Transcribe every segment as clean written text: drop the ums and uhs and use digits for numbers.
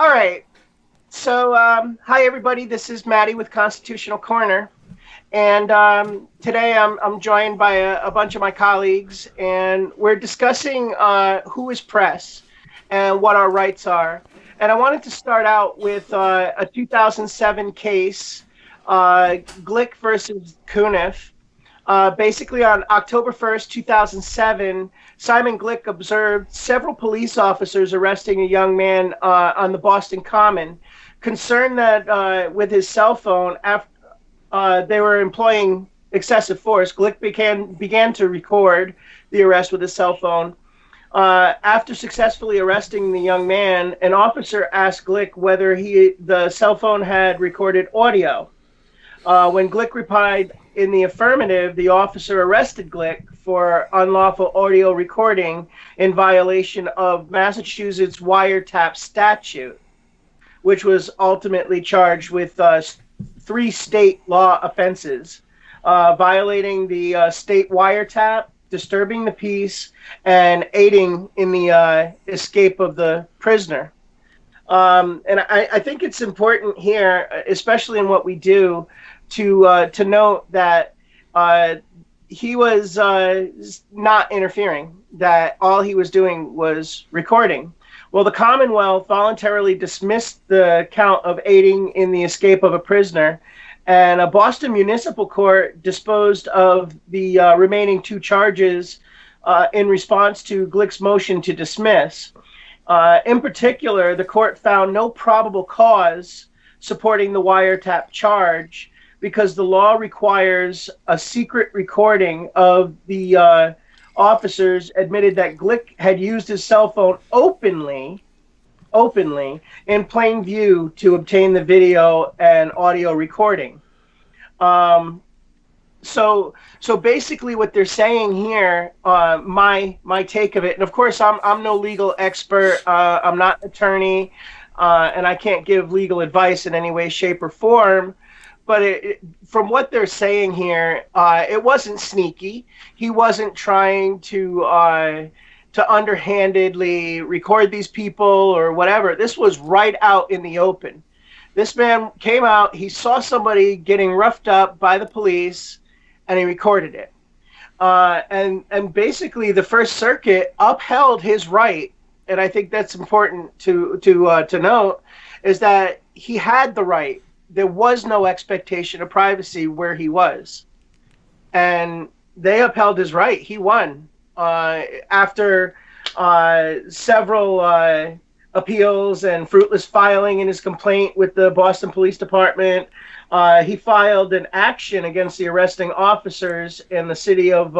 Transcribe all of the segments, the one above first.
All right. So, hi everybody. This is Maddie with Constitutional Corner, and today I'm joined by a bunch of my colleagues, and we're discussing who is press and what our rights are. And I wanted to start out with a 2007 case, Glick versus Cunniffe. Basically, on October 1st, 2007, Simon Glick observed several police officers arresting a young man on the Boston Common, concerned that with his cell phone, after they were employing excessive force. Glick began to record the arrest with his cell phone. After successfully arresting the young man, an officer asked Glick whether the cell phone had recorded audio. When Glick replied in the affirmative, the officer arrested Glick for unlawful audio recording in violation of Massachusetts wiretap statute, which was ultimately charged with 3 state law offenses, violating the state wiretap, disturbing the peace, and aiding in the escape of the prisoner. And I think it's important here, especially in what we do, to note that he was not interfering, that all he was doing was recording. Well, the Commonwealth voluntarily dismissed the count of aiding in the escape of a prisoner, and a Boston Municipal Court disposed of the remaining 2 charges in response to Glick's motion to dismiss. In particular, the court found no probable cause supporting the wiretap charge because the law requires a secret recording of the officers admitted that Glick had used his cell phone openly in plain view to obtain the video and audio recording. So basically what they're saying here, my take of it, and of course I'm no legal expert, I'm not an attorney, and I can't give legal advice in any way, shape, or form. But from what they're saying here, it wasn't sneaky. He wasn't trying to underhandedly record these people or whatever. This was right out in the open. This man came out, he saw somebody getting roughed up by the police, and he recorded it. And basically the First Circuit upheld his right, and I think that's important to note, is that he had the right. There was no expectation of privacy where he was. And they upheld his right. He won. After several appeals and fruitless filing in his complaint with the Boston Police Department, he filed an action against the arresting officers in the city of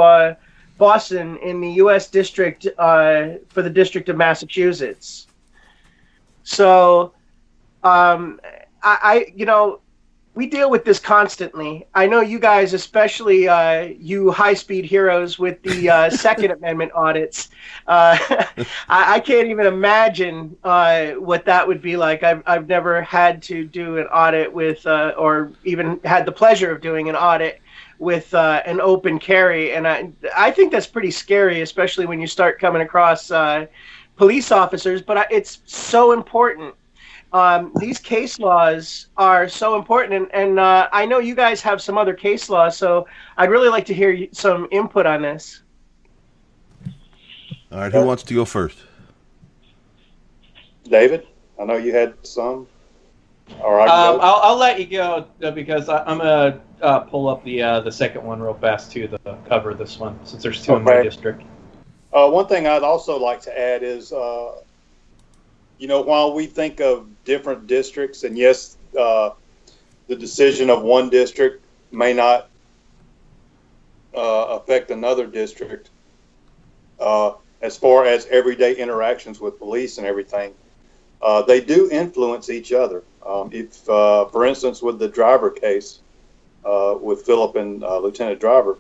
Boston in the U.S. District for the District of Massachusetts. So, we deal with this constantly. I know you guys, especially you high-speed heroes with the Second Amendment audits. I can't even imagine what that would be like. I've never had to do an audit with, or even had the pleasure of doing an audit with an open carry, and I think that's pretty scary, especially when you start coming across police officers. But it's so important. These case laws are so important, and I know you guys have some other case laws, so I'd really like to hear some input on this. All right, who wants to go first? David, I know you had some. All right, I'll let you go because I'm gonna pull up the second one real fast too to cover this one, since there's 2 in my district. One thing I'd also like to add is, while we think of different districts, and yes, the decision of one district may not affect another district as far as everyday interactions with police and everything, they do influence each other. If, for instance, with the driver case with Phillip and Lieutenant Driver,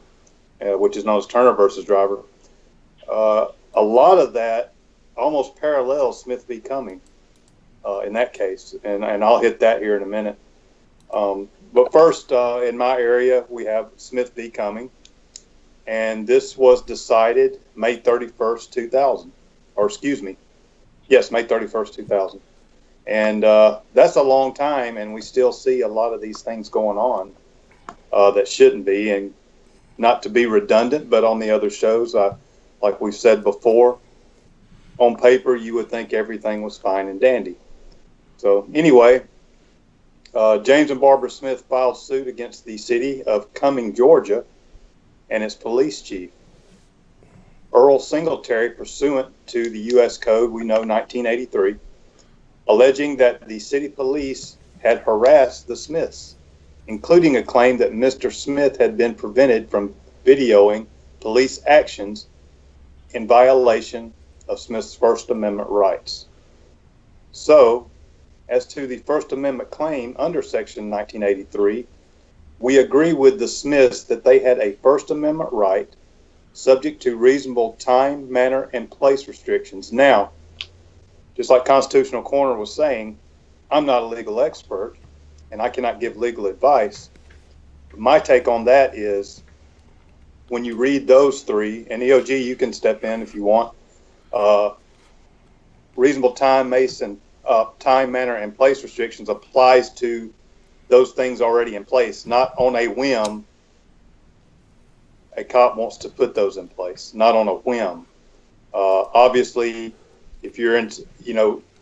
which is known as Turner versus Driver, a lot of that almost parallels Smith v. Cumming in that case, and I'll hit that here in a minute. But first, in my area, we have Smith v. Cumming, and this was decided May 31st, 2000. Or excuse me, yes, May 31st, 2000. And that's a long time, and we still see a lot of these things going on that shouldn't be. And not to be redundant, but on the other shows, like we've said before, on paper, you would think everything was fine and dandy. So anyway, James and Barbara Smith filed suit against the city of Cumming, Georgia, and its police chief, Earl Singletary, pursuant to the U.S. Code, we know 1983, alleging that the city police had harassed the Smiths, including a claim that Mr. Smith had been prevented from videoing police actions in violation of Smith's First Amendment rights. So, as to the First Amendment claim under Section 1983, we agree with the Smiths that they had a First Amendment right subject to reasonable time, manner, and place restrictions. Now, just like Constitutional Corner was saying, I'm not a legal expert, and I cannot give legal advice. My take on that is, when you read those three, and EOG, you can step in if you want, reasonable time, time, manner, and place restrictions applies to those things already in place, not on a whim. A cop wants to put those in place, not on a whim. Obviously, if you're in,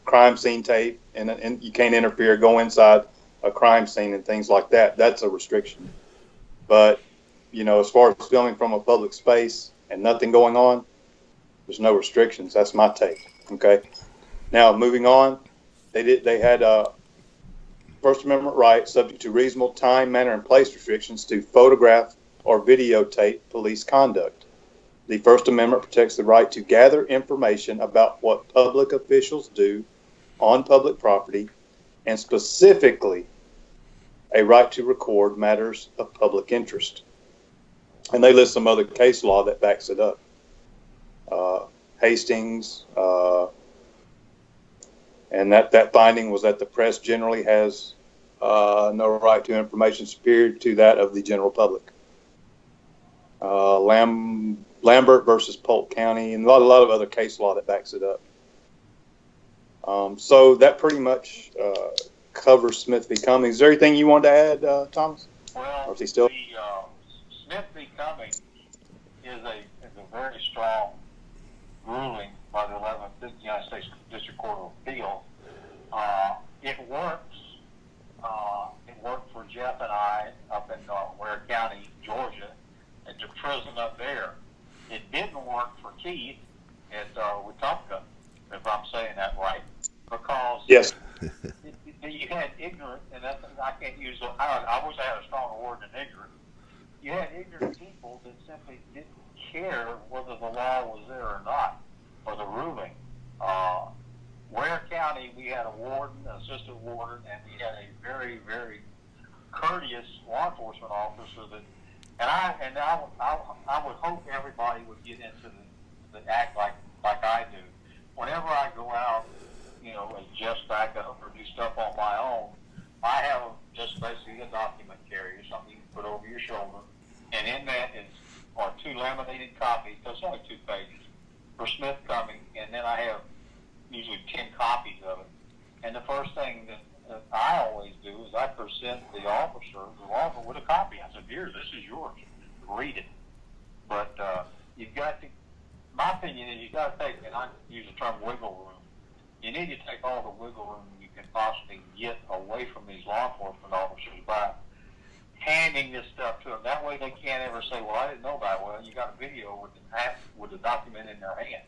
crime scene tape and you can't interfere, go inside a crime scene and things like that, that's a restriction. But, as far as filming from a public space and nothing going on, there's no restrictions. That's my take. Okay. Now, moving on, they had a First Amendment right subject to reasonable time, manner, and place restrictions to photograph or videotape police conduct. The First Amendment protects the right to gather information about what public officials do on public property, and specifically a right to record matters of public interest. And they list some other case law that backs it up. Hastings, and that finding was that the press generally has no right to information superior to that of the general public. Lambert versus Polk County, and a lot of other case law that backs it up. So that pretty much covers Smith v. Cumming. Is there anything you wanted to add, Thomas? Well, or is he still? Smith v. Cumming is a very strong ruling by the 11th United States District Court of Appeal. It works. It worked for Jeff and I up in Ware County, Georgia, at the prison up there. It didn't work for Keith at Wetumpka, if I'm saying that right, because yes, you had ignorant, and that's, I can't use. I wish I had a stronger word than ignorant. You had ignorant people that simply didn't care whether the law was there or not, or the ruling. Ware County, we had a warden, an assistant warden, and we had a very, very courteous law enforcement officer that, I would hope everybody would get into the act like I do. Whenever I go out, as just back up or do stuff on my own, I have just basically a document carrier, something you can put over your shoulder, and in that are two laminated copies. That's only 2 pages for Smith Cumming, and then I have usually 10 copies of it. And the first thing that I always do is I present the officer with a copy. I said, "Here, this is yours. Read it." But you've got to, my opinion is you've got to take, and I use the term wiggle room, you need to take all the wiggle room you can possibly get away from these law enforcement officers by handing this stuff to them. That way they can't ever say, "Well, I didn't know about it." Well, you got a video with the document in their hand.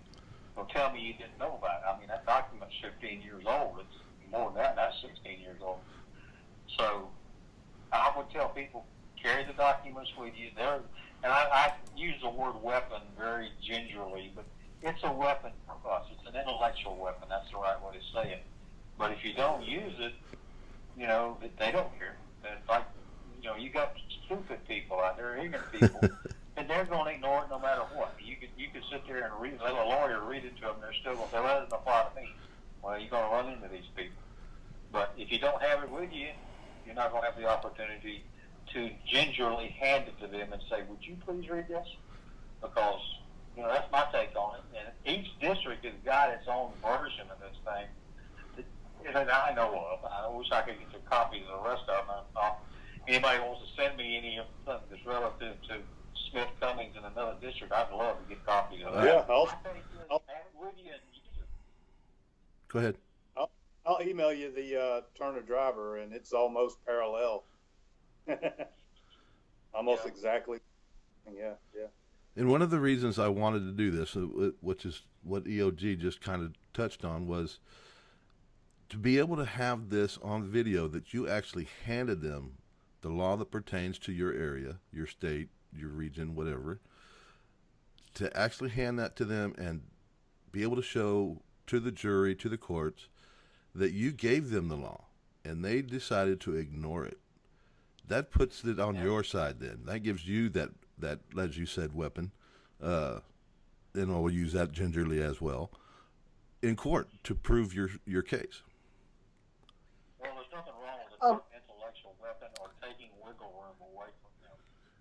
Well, tell me you didn't know about it. I mean, that document's 15 years old. It's more than that. That's 16 years old. So I would tell people, carry the documents with you. And I use the word weapon very gingerly, but it's a weapon for us. It's an intellectual weapon. That's the right way to say it. But if you don't use it, they don't care. It's like, you got stupid people out there, ignorant people, and they're going to ignore it no matter what. You could sit there and let a lawyer read it to them, they're still going to say, "Well, that doesn't apply to me." Well, you're going to run into these people. But if you don't have it with you, you're not going to have the opportunity to gingerly hand it to them and say, "Would you please read this?" Because, that's my take on it. And each district has got its own version of this thing. that I know of. I wish I could get some copies of the rest of them. Anybody wants to send me any of something that's relative to Smith Cummings in another district, I'd love to get copies of that. Yeah, I'll have it with you and use it. Go ahead. I'll email you the Turner driver, and it's almost parallel. Almost exactly. Yeah. And one of the reasons I wanted to do this, which is what EOG just kind of touched on, was to be able to have this on video, that you actually handed them the law that pertains to your area, your state, your region, whatever, to actually hand that to them and be able to show to the jury, to the courts, that you gave them the law and they decided to ignore it. That puts it on your side then. That gives you that as you said, weapon, and I'll use that gingerly as well, in court to prove your case. Well, there's nothing wrong with an intellectual weapon or taking wiggle room away from them.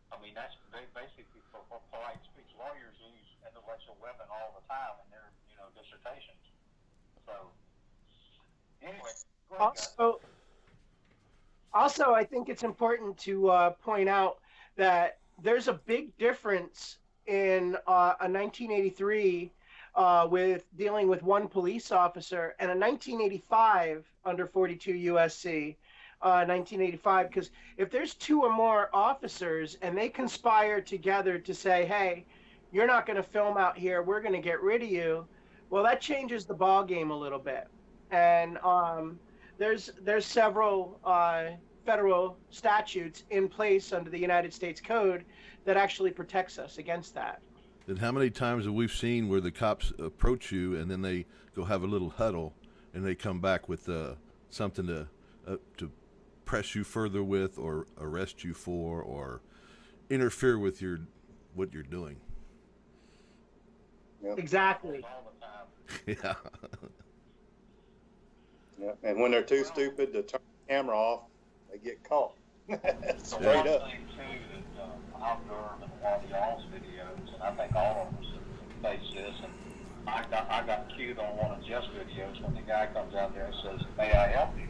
I mean, that's basically for polite speech. Lawyers use intellectual weapon all the time in their, dissertations. So, anyway, go ahead, guys. Also, I think it's important to point out that there's a big difference in a 1983 with dealing with one police officer and a 1985 under 42 USC 1985, because if there's two or more officers and they conspire together to say, hey, you're not going to film out here, we're going to get rid of you, well, that changes the ball game a little bit. And there's several federal statutes in place under the United States Code that actually protects us against that. And how many times have we seen where the cops approach you and then they go have a little huddle and they come back with something to press you further with, or arrest you for, or interfere with what you're doing? Yep. Exactly. All the time. Yeah. Yeah. And when they're too stupid to turn the camera off, they get caught. Straight up. One thing too that I've learned in a lot of y'all's videos, and I think all of us have faced this, and I got cued on one of Jeff's videos when the guy comes out there and says, "May I help you?"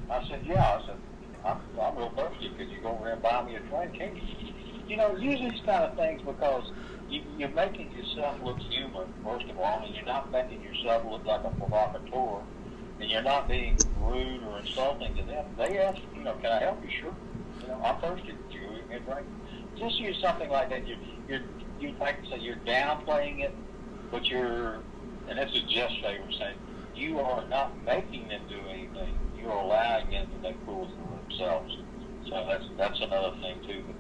I said, "Yeah." I said, I'm real thirsty. Could you go over and buy me a drink? Can you? Use these kind of things because you're making yourself look human, first of all, and you're not making yourself look like a provocateur, and you're not being rude or insulting to them. They ask, can I help you? Sure. I'm thirsty. Could you go get me a drink? Just use something like that. You like to say you're downplaying it, but and this is Jeff's favorite saying, you are not making them do anything. You're allowing them to make rules for themselves. So that's another thing too. But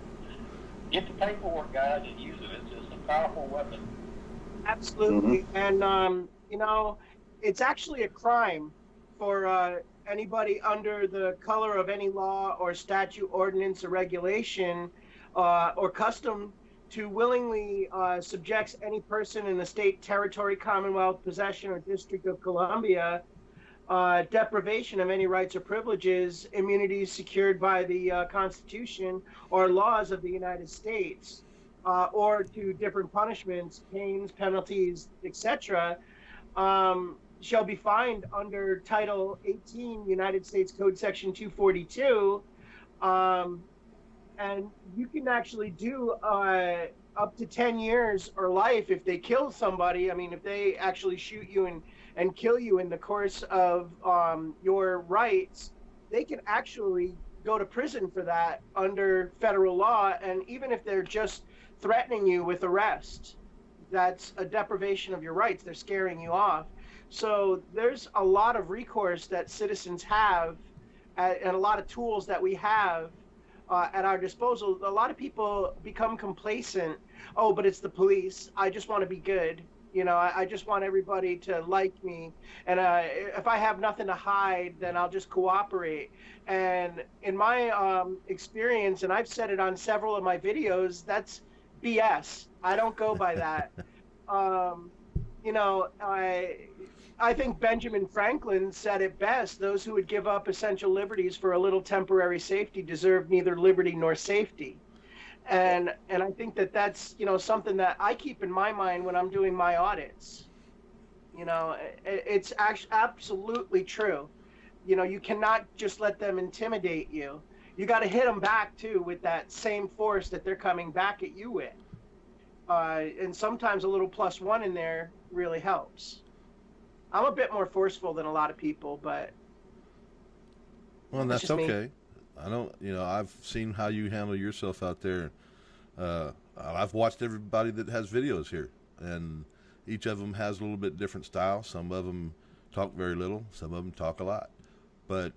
get the paperwork, guys, and use it. It's a powerful weapon. Absolutely. Mm-hmm. And it's actually a crime for anybody under the color of any law or statute, ordinance, or regulation or custom to willingly subjects any person in the state, territory, commonwealth, possession, or district of Columbia, deprivation of any rights or privileges, immunities secured by the Constitution or laws of the United States, or to different punishments, pains, penalties, etc., shall be fined under Title 18, United States Code Section 242. And you can actually do up to 10 years or life if they kill somebody. I mean, if they actually shoot you and kill you in the course of your rights, they can actually go to prison for that under federal law. And even if they're just threatening you with arrest, that's a deprivation of your rights. They're scaring you off. So there's a lot of recourse that citizens have and a lot of tools that we have at our disposal. A lot of people become complacent. Oh, but it's the police. I just want to be good. I just want everybody to like me. And if I have nothing to hide, then I'll just cooperate. And in my experience, and I've said it on several of my videos, that's BS. I don't go by that. I think Benjamin Franklin said it best: those who would give up essential liberties for a little temporary safety deserve neither liberty nor safety. And I think that's something that I keep in my mind when I'm doing my audits. It's actually absolutely true. You know, you cannot just let them intimidate you. You got to hit them back too with that same force that they're coming back at you with. And sometimes a little +1 in there really helps. I'm a bit more forceful than a lot of people, but well, that's okay. I don't, I've seen how you handle yourself out there. I've watched everybody that has videos here, and each of them has a little bit different style. Some of them talk very little, some of them talk a lot. But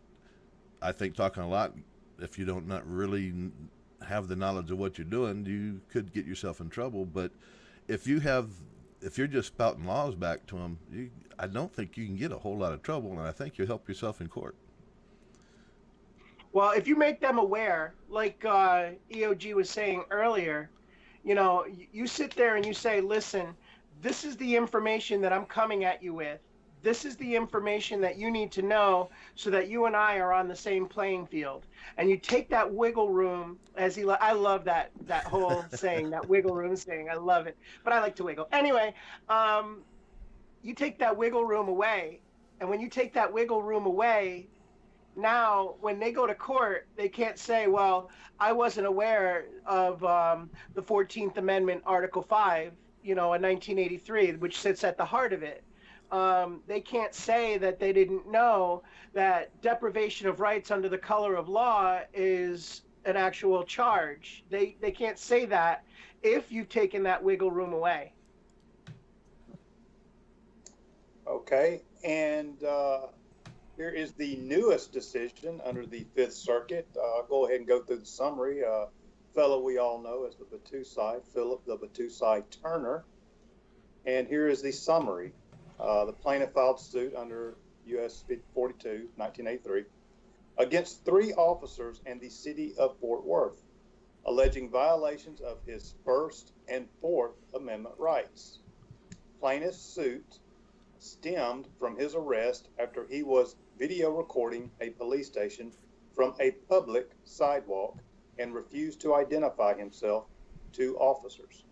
I think talking a lot, if you don't not really have the knowledge of what you're doing, you could get yourself in trouble. But if you're just spouting laws back to them, I don't think you can get a whole lot of trouble, and I think you'll help yourself in court. Well, if you make them aware, like EOG was saying earlier, you sit there and you say, listen, this is the information that I'm coming at you with. This is the information that you need to know so that you and I are on the same playing field. And you take that wiggle room, I love that whole saying, that wiggle room saying. I love it. But I like to wiggle. Anyway, you take that wiggle room away. And when you take that wiggle room away, now when they go to court, they can't say, well, I wasn't aware of the 14th Amendment, Article 5, in 1983, which sits at the heart of it. They can't say that they didn't know that deprivation of rights under the color of law is an actual charge. They can't say that if you've taken that wiggle room away. Okay, and here is the newest decision under the Fifth Circuit. I'll go ahead and go through the summary. Fellow we all know as the Batusai, Philip the Batusai Turner. And here is the summary. The plaintiff filed suit under U.S. 42, 1983, against 3 officers in the city of Fort Worth, alleging violations of his First and Fourth Amendment rights. Plaintiff's suit stemmed from his arrest after he was video recording a police station from a public sidewalk and refused to identify himself to officers.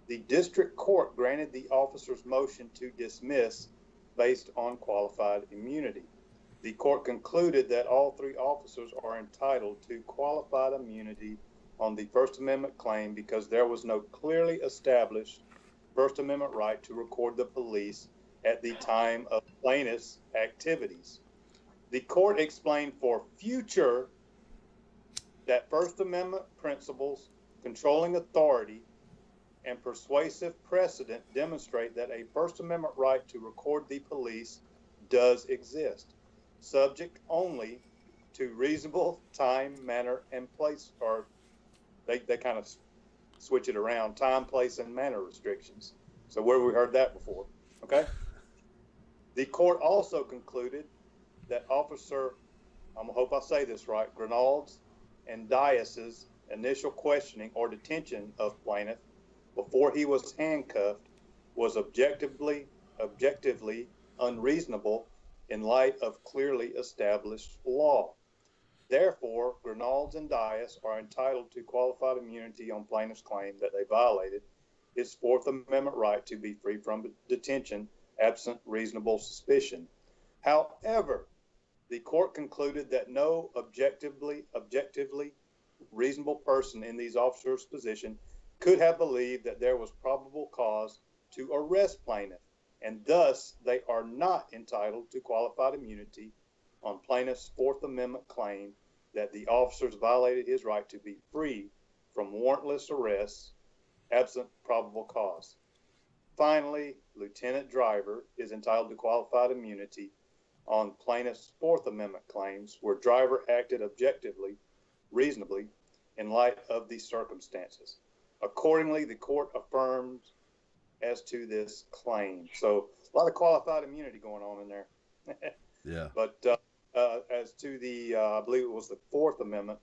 The district court granted the officer's motion to dismiss based on qualified immunity. The court concluded that all 3 officers are entitled to qualified immunity on the First Amendment claim because there was no clearly established First Amendment right to record the police at the time of plaintiff's activities. The court explained for future that First Amendment principles, controlling authority, and persuasive precedent demonstrate that a First Amendment right to record the police does exist, subject only to reasonable time, manner, and place, or they kind of switch it around, time, place, and manner restrictions. So where have we heard that before? Okay. The court also concluded that Officer, I hope I say this right, Grenald's and Dias's initial questioning or detention of plaintiff before he was handcuffed was objectively unreasonable in light of clearly established law. Therefore, Grenald's and Dias are entitled to qualified immunity on plaintiff's claim that they violated his Fourth Amendment right to be free from detention absent reasonable suspicion. However, the court concluded that no objectively reasonable person in these officers' position could have believed that there was probable cause to arrest plaintiff, and thus they are not entitled to qualified immunity on plaintiff's Fourth Amendment claim that the officers violated his right to be free from warrantless arrests absent probable cause. Finally, Lieutenant Driver is entitled to qualified immunity on plaintiff's Fourth Amendment claims where Driver acted objectively, reasonably, in light of the circumstances. Accordingly, the court affirmed as to this claim. So a lot of qualified immunity going on in there. Yeah. But as to the, I believe it was the Fourth Amendment,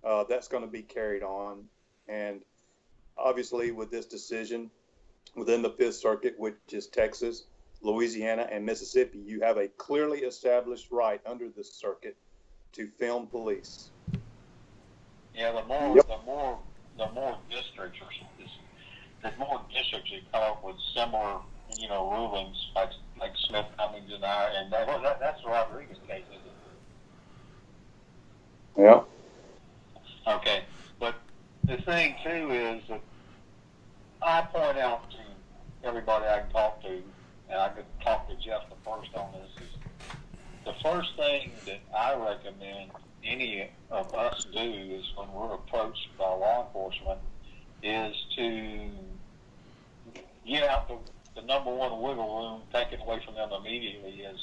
that's going to be carried on. And obviously with this decision within the Fifth Circuit, which is Texas, Louisiana, and Mississippi, you have a clearly established right under this circuit to film police. Yeah, the more districts that come up with similar, rulings like Smith, Cumming, and that's the Rodriguez case, isn't it? that I recommend any of us do is when we're approached by law enforcement is to get out the number one wiggle room, take it away from them immediately is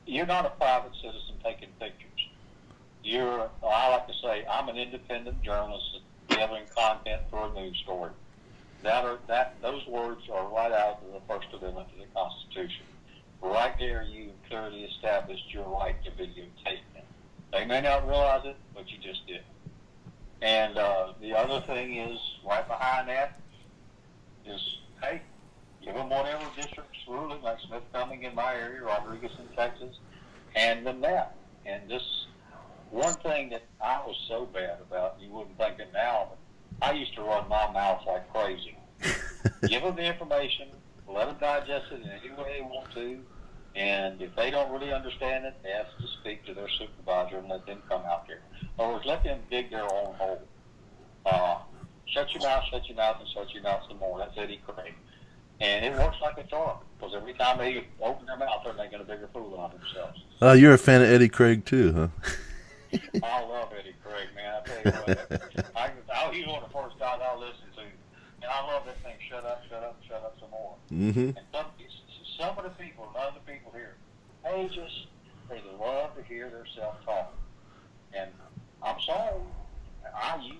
you're not a private citizen taking pictures. I like to say, I'm an independent journalist gathering content for a news story. Those words are right out of the First Amendment to the Constitution. Right there, you clearly established your right to videotape them. They may not realize it, but you just did. And the other thing is, right behind that, is, hey, give them whatever district's ruling, like Smith Cumming in my area, Rodriguez in Texas, hand them that. And this one thing that I was so bad about, you wouldn't think it now, but I used to run my mouth like crazy. Give them the information, let them digest it in any way they want to, and if they don't really understand it, ask to speak to their supervisor and let them come out there. In other words, let them dig their own hole. Shut your mouth, and shut your mouth some more. That's Eddie Craig. And it works like a charm, because every time they open their mouth, they're making a bigger fool out of themselves. You're a fan of Eddie Craig too, huh? I love Eddie Craig, man. I tell you what, he's one of the first guys I listen to. And I love that thing, shut up some more. Mm-hmm. And some of the people, none of the people here, they love to hear their self-talk. And I'm sorry,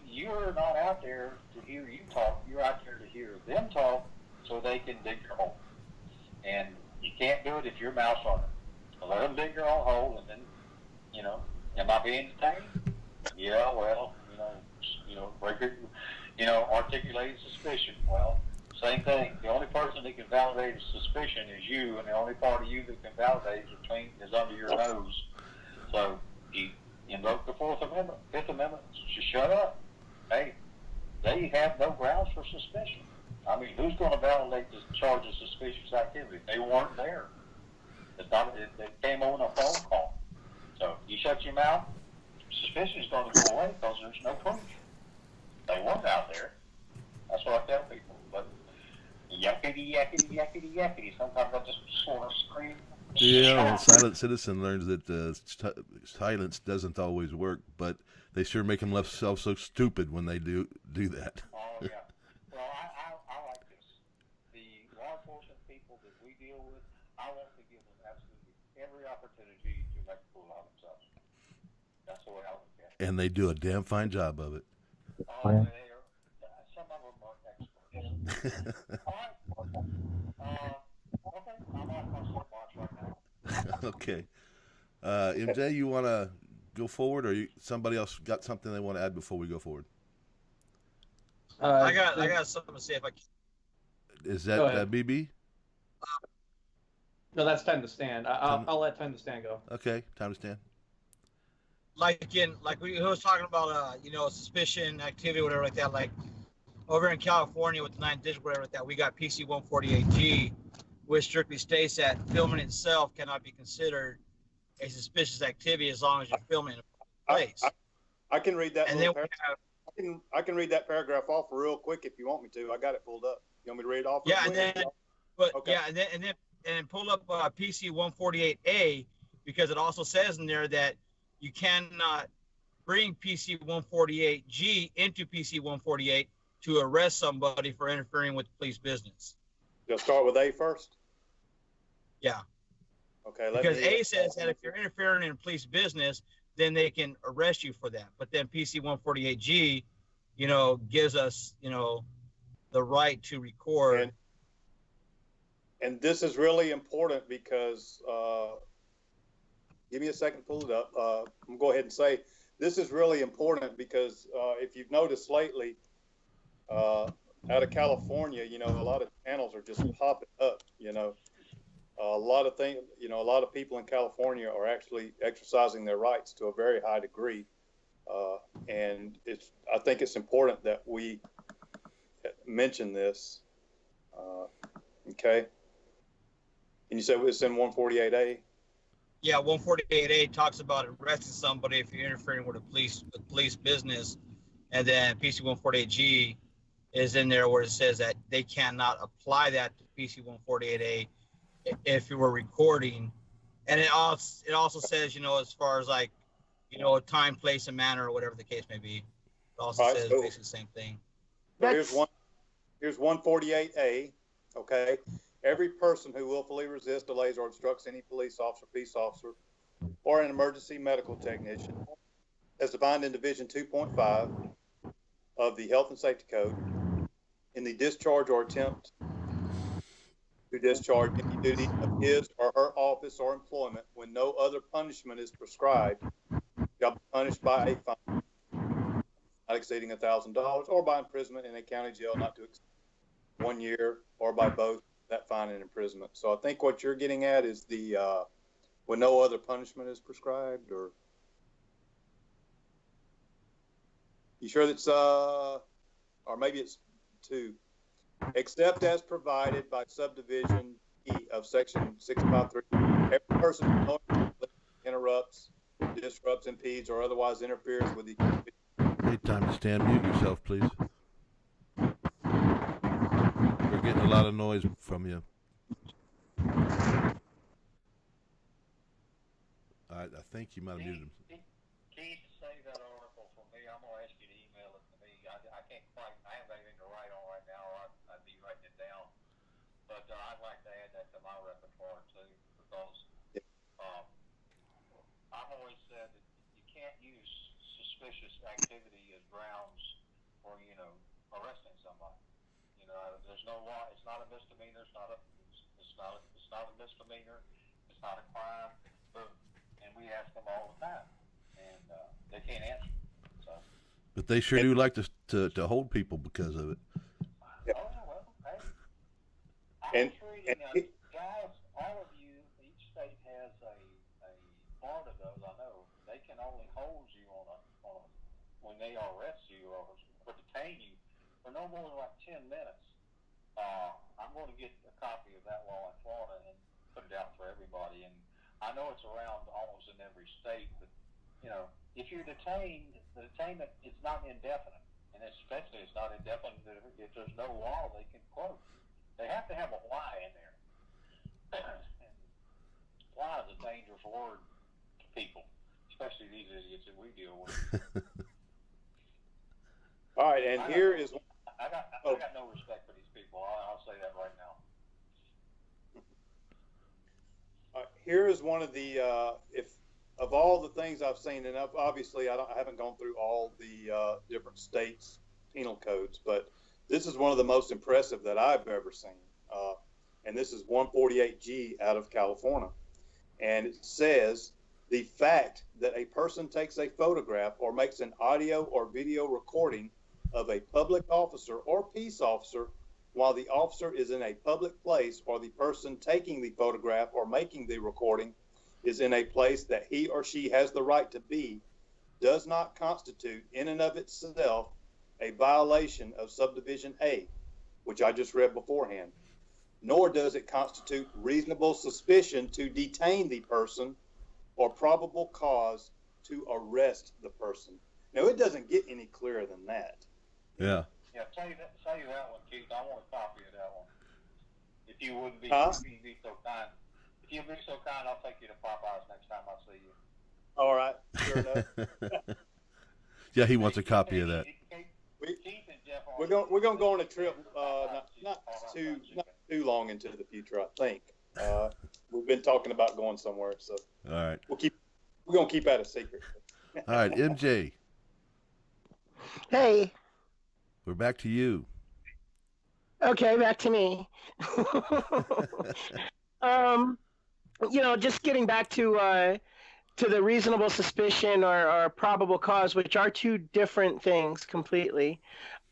you're not out there to hear you talk. You're out there to hear them talk so they can dig your hole. And you can't do it if your mouth's on it. So let them dig their own hole, and then, am I being detained? Yeah, well, articulated suspicion. Well, same thing. The only person that can validate a suspicion is you, and the only part of you that can validate is under your nose. So you invoke the Fourth Amendment, Fifth Amendment. Just shut up. Hey, they have no grounds for suspicion. I mean, who's going to validate the charge of suspicious activity? They weren't there. They came on a phone call. So you shut your mouth, suspicion is going to go away because there's no proof. They weren't out there. That's what I tell people. But yakety. Sometimes I just sort of scream. Yeah, a silent citizen learns that silence doesn't always work, but they sure make themselves so stupid when they do that. Oh, yeah. Well, I like this. The law enforcement people that we deal with, I want to give them absolutely every opportunity to make a fool out of themselves. That's the way I look at it. And they do a damn fine job of it. Some of them are experts. All right. Okay, I'm off my soapbox right now. Okay. MJ, you want to go forward, or somebody else got something they want to add before we go forward? I got something to say if I can. Is that BB? No, that's time to stand. I'll let time to stand go. Okay, time to stand. Like we was talking about, suspicion, activity, whatever like that. Like over in California with the 9th district, whatever like that, we got PC 148G, which strictly states that filming itself cannot be considered a suspicious activity as long as you're filming in a place. I can read that. And then I can read that paragraph off real quick if you want me to. I got it pulled up. You want me to read it off? Yeah, and Okay. then pull up PC 148A, because it also says in there that you cannot bring PC 148G into PC 148 to arrest somebody for interfering with the police business. You'll start with A first? Yeah. Okay. Because A says that if you're interfering in police business, then they can arrest you for that. But then PC 148G, gives us, the right to record. And this is really important because, give me a second to pull it up. I'm going to go ahead and say this is really important because if you've noticed lately, out of California, a lot of channels are just popping up, a lot of things, a lot of people in California are actually exercising their rights to a very high degree. And I think it's important that we mention this. Okay. And you said it's in 148A? Yeah, 148A talks about arresting somebody if you're interfering with police business. And then PC 148G is in there where it says that they cannot apply that to PC 148A if you were recording And it also says, as far as like, time, place, and manner, or whatever the case may be. It also says basically the same thing. So here's 148A. Okay, every person who willfully resists, delays, or obstructs any police officer, peace officer, or an emergency medical technician, as defined in Division 2.5 of the Health and Safety Code, in the discharge or attempt to discharge any duty of his or her office or employment when no other punishment is prescribed, shall be punished by a fine not exceeding $1,000 or by imprisonment in a county jail not to exceed 1 year, or by both that fine and imprisonment. So I think what you're getting at is the when no other punishment is prescribed, or you sure that's or maybe it's 2, except as provided by subdivision E of section 653. Every person who interrupts, disrupts, impedes, or otherwise interferes with the. Hey, time to stand mute yourself, please. We're getting a lot of noise from you. I think you might have muted him. Keith, save that article for me. I'm going to ask you to email it to me. I can't quite, I haven't anything to write on right now, or I'd be writing it down. But I'd like to add that to my repertoire too, because I've always said that you can't use suspicious activity as grounds for, arresting somebody. There's no law. It's not a misdemeanor. It's not a misdemeanor. It's not a crime. Boom. And we ask them all the time, and they can't answer. So. But they sure do like to hold people because of it. Yeah. Oh, well, hey. I'm sure guys, all of you, each state has a part of those. I know they can only hold you when they arrest you or detain you for no more than like 10 minutes. I'm going to get a copy of that law in Florida and put it out for everybody. And I know it's around almost in every state, but if you're detained, the detainment is not indefinite, and especially it's not indefinite if there's no law they can quote. They have to have a why in there. And why is a dangerous word to people, especially these idiots that we deal with. All right, and here is. I got no respect for these people. I'll say that right now. Here is one of the if of all the things I've seen, and obviously I haven't gone through all the different states' penal codes, but this is one of the most impressive that I've ever seen, and this is 148G out of California, and it says the fact that a person takes a photograph or makes an audio or video recording of a public officer or peace officer while the officer is in a public place, or the person taking the photograph or making the recording is in a place that he or she has the right to be, does not constitute in and of itself a violation of subdivision A, which I just read beforehand, nor does it constitute reasonable suspicion to detain the person or probable cause to arrest the person. Now, it doesn't get any clearer than that. Yeah. Yeah, say that one, Keith. I want a copy of that one. If you wouldn't be, if you'd be so kind. If you'd be so kind, I'll take you to Popeyes next time I see you. All right, sure enough. Yeah, he wants a copy of that. We're going to go on a trip, not too long into the future, I think. We've been talking about going somewhere, so all right. We're going to keep that a secret. All right, MJ. Hey. We're back to you. Okay, back to me. Just getting back to the reasonable suspicion or probable cause, which are two different things completely.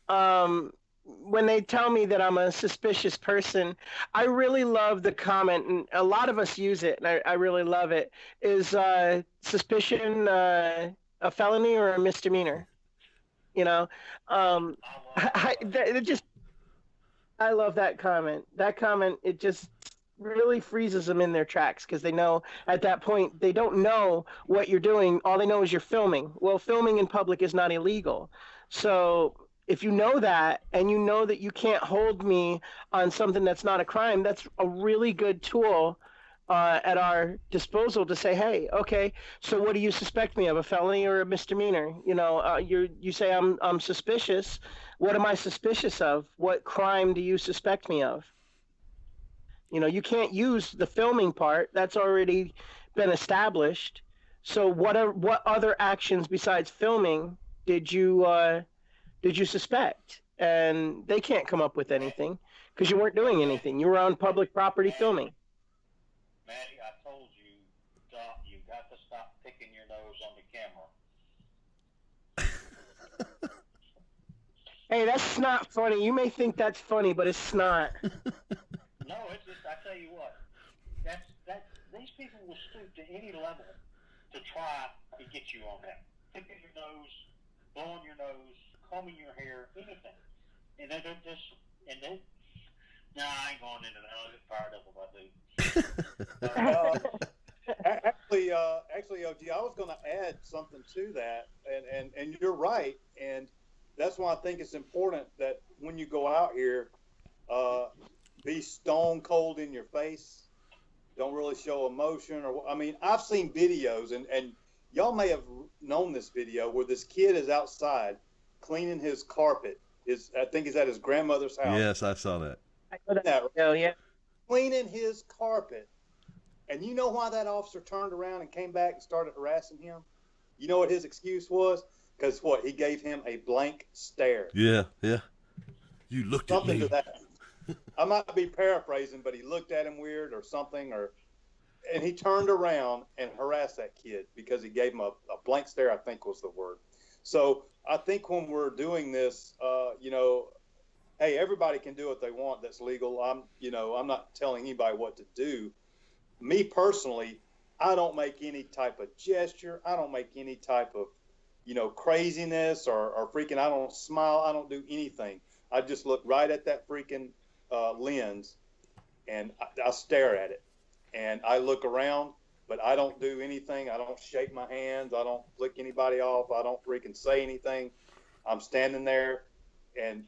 When they tell me that I'm a suspicious person, I really love the comment, and a lot of us use it, and I really love it, is suspicion a felony or a misdemeanor? I love that comment. That comment, it just really freezes them in their tracks, because they know at that point they don't know what you're doing. All they know is you're filming. Well, filming in public is not illegal. So if you know that, and you know that you can't hold me on something that's not a crime, that's a really good tool at our disposal to say, hey, okay, so what do you suspect me of, a felony or a misdemeanor? You say I'm suspicious. What am I suspicious of? What crime do you suspect me of? You can't use the filming part. That's already been established. So what other actions besides filming did you suspect? And they can't come up with anything because you weren't doing anything. You were on public property filming. Maddie, I told you, Doc, you got to stop picking your nose on the camera. Hey, that's not funny. You may think that's funny, but it's not. No, it's just, I tell you what, these people will stoop to any level to try to get you on that. Picking your nose, blowing your nose, combing your hair, anything. And they're just, no, I ain't going into that. I'll get fired up if I do. Actually, OG, I was going to add something to that, and you're right, and that's why I think it's important that when you go out here, be stone cold in your face. Don't really show emotion, I've seen videos, and y'all may have known this video where this kid is outside cleaning his carpet. I think he's at his grandmother's house. Yes, I saw that. Oh, yeah. Cleaning his carpet. And you know why that officer turned around and came back and started harassing him? You know what his excuse was? Because he gave him a blank stare. Yeah. You looked something at me. To that. I might be paraphrasing, but he looked at him weird or something, and he turned around and harassed that kid because he gave him a blank stare, I think was the word. So I think when we're doing this, hey, everybody can do what they want. That's legal. I'm not telling anybody what to do. Me personally, I don't make any type of gesture. I don't make any type of, craziness or freaking. I don't smile. I don't do anything. I just look right at that freaking lens, and I stare at it, and I look around. But I don't do anything. I don't shake my hands. I don't flick anybody off. I don't freaking say anything. I'm standing there, and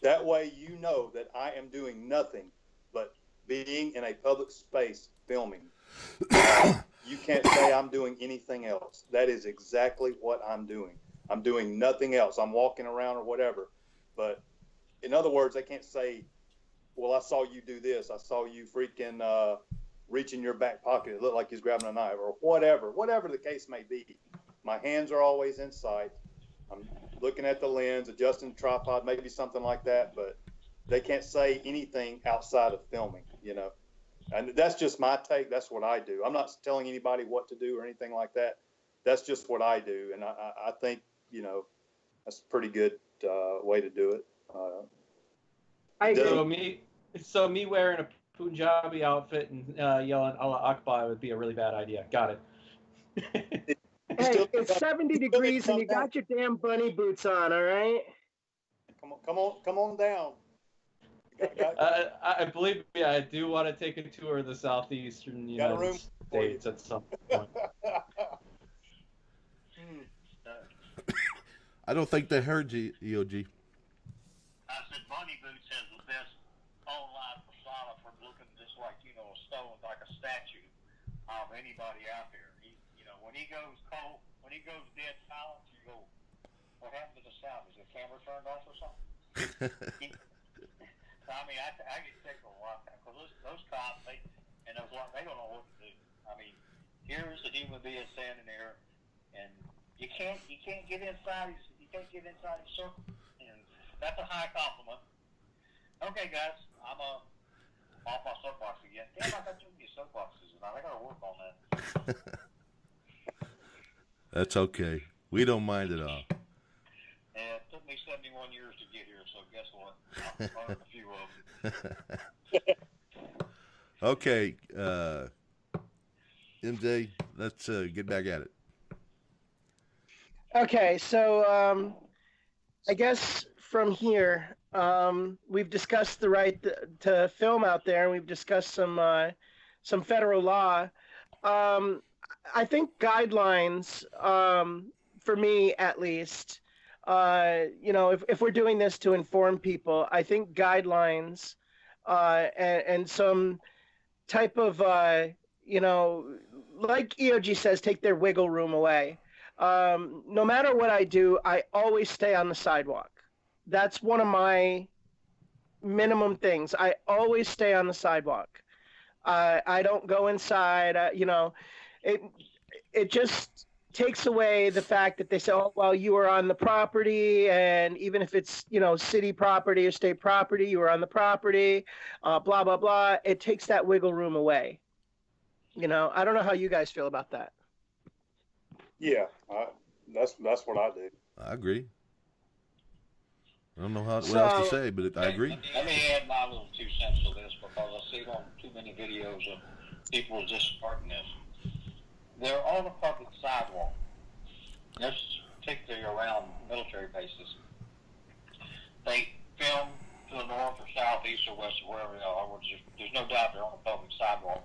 that way you know that I am doing nothing but being in a public space filming. You can't say I'm doing anything else. That is exactly what I'm doing. I'm doing nothing else. I'm walking around or whatever. But in other words, they can't say, well, I saw you do this. I saw you freaking reach in your back pocket. It looked like he's grabbing a knife or whatever the case may be. My hands are always in sight. I'm looking at the lens, adjusting the tripod, maybe something like that, but they can't say anything outside of filming, and that's just my take. That's what I do. I'm not telling anybody what to do or anything like that. That's just what I do. And I think, that's a pretty good way to do it. I agree. So me wearing a Punjabi outfit and yelling Allah Akbar would be a really bad idea. Got it. Hey, it's 70 degrees and you got your damn bunny boots on, all right? Come on down. I believe me, I do want to take a tour of the southeastern United States at some point. I don't think they heard you, EOG. I said bunny boots has the best online persona for looking just like, a stone, like a statue of anybody out there. When he goes cold, when he goes dead silent, you go, what happened to the sound? Is the camera turned off or something? I get tickled a lot because those cops, they don't know what to do. Here's a human being standing there, and you can't get inside his circle, and that's a high compliment. Okay, guys, I'm off my soapbox again. Damn, I got too many soapboxes tonight. I got to work on that. That's okay. We don't mind at all. And it took me 71 years to get here, so guess what? I've learned a few of them. Okay, MJ, let's get back at it. Okay, so I guess from here, we've discussed the right to film out there, and we've discussed some federal law. I think guidelines, for me at least, if we're doing this to inform people, I think guidelines and some type of like EOG says, take their wiggle room away. No matter what I do, I always stay on the sidewalk. That's one of my minimum things. I always stay on the sidewalk. I don't go inside. It just takes away the fact that they say, oh, well, you were on the property, and even if it's, city property or state property, you were on the property, blah, blah, blah. It takes that wiggle room away. I don't know how you guys feel about that. Yeah, that's what I do. I agree. I don't know what else to say, but I agree. Let me add my little 2 cents to this, because I see it on too many videos of people just starting this. They're on a public sidewalk. This particularly around military bases. They film to the north or south, east or west, or wherever they are. There's no doubt they're on a public sidewalk.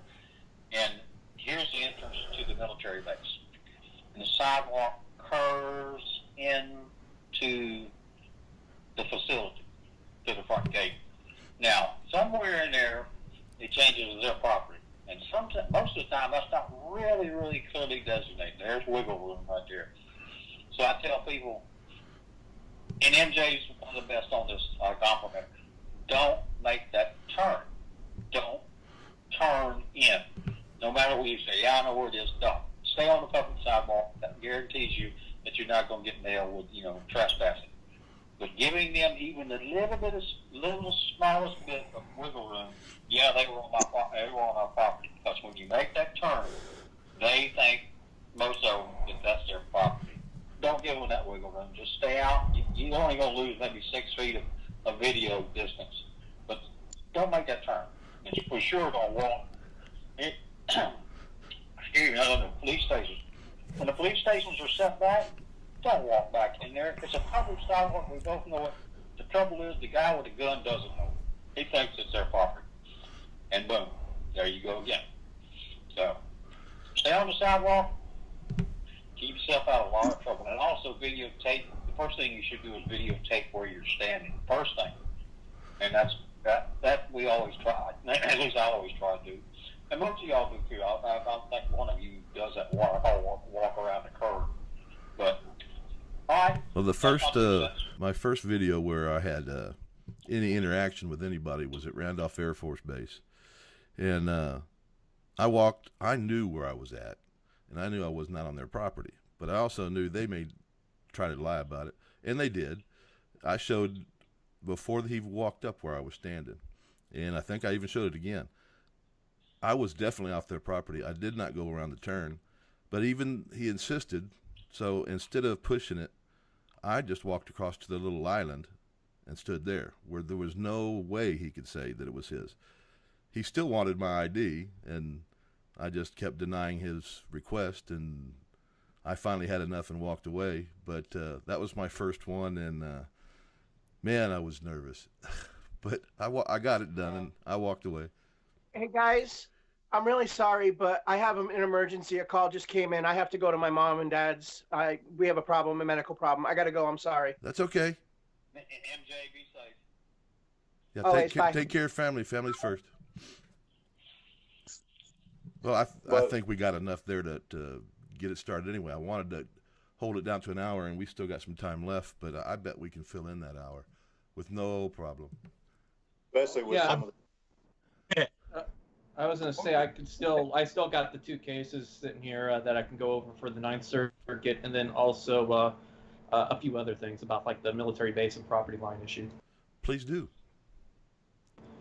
And here's the entrance to the military base. And the sidewalk curves into the facility, to the front gate. Now, somewhere in there, it changes their property. And most of the time, that's not really, really clearly designated. There's wiggle room right there. So I tell people, and MJ's one of the best on this compliment, don't make that turn. Don't turn in. No matter what you say, yeah, I know where it is, don't. Stay on the public sidewalk. That guarantees you that you're not going to get nailed with, trespassing. But giving them even a little smallest bit of wiggle room, yeah, they were on our property. Because when you make that turn, they think, most of them, that that's their property. Don't give them that wiggle room. Just stay out. You're only going to lose maybe 6 feet of video distance. But don't make that turn. And for sure don't walk. Excuse me, the police stations. When the police stations are set back, don't walk back in there. It's a public sidewalk. We both know it. The trouble is, the guy with the gun doesn't know it. He thinks it's their property. And boom, there you go again. So, stay on the sidewalk. Keep yourself out of a lot of trouble. And also videotape. The first thing you should do is videotape where you're standing. First thing. And that we always try. At least I always try to do. And most of y'all do too. I don't think one of you does that walk around the curb. But, all right. Well, my first video where I had any interaction with anybody was at Randolph Air Force Base. And I knew where I was at, and I knew I was not on their property. But I also knew they may try to lie about it, and they did. I showed before he walked up where I was standing, and I think I even showed it again. I was definitely off their property. I did not go around the turn, but even he insisted. So instead of pushing it, I just walked across to the little island and stood there where there was no way he could say that it was his. He still wanted my ID, and I just kept denying his request, and I finally had enough and walked away. But that was my first one, and man, I was nervous. But I got it done, and I walked away. Hey, guys. I'm really sorry, but I have an emergency. A call just came in. I have to go to my mom and dad's. We have a medical problem. I got to go. I'm sorry. That's okay. MJ, be safe. Yeah, take care of family. Family's first. Well, I think we got enough there to get it started anyway. I wanted to hold it down to an hour, and we still got some time left, but I bet we can fill in that hour with no problem. Especially with some of the... I was going to say I still got the 2 cases sitting here that I can go over for the 9th Circuit, and then also a few other things about like the military base and property line issue. Please do.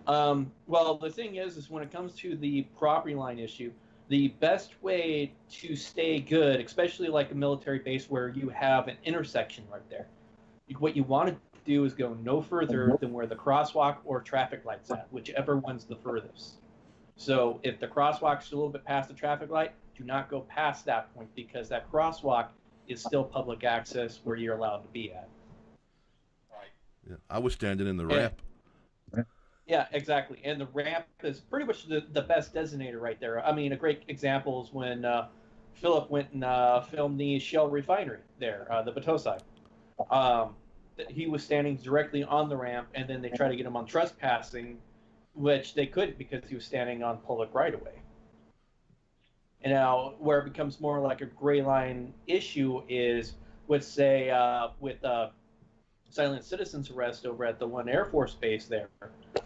Well, the thing is when it comes to the property line issue, the best way to stay good, especially like a military base where you have an intersection right there, what you want to do is go no further than where the crosswalk or traffic light's at, whichever one's the furthest. So if the crosswalk's a little bit past the traffic light, do not go past that point, because that crosswalk is still public access where you're allowed to be at. Right. Yeah, I was standing in the ramp. Yeah, exactly. And the ramp is pretty much the best designator right there. I mean, a great example is when Philip went and filmed the Shell refinery there, the Potosi. He was standing directly on the ramp, and then they tried to get him on trespassing, which they couldn't because he was standing on public right-of-way. And now, where it becomes more like a gray line issue is with, say, with Silent Citizen's arrest over at the one Air Force base there.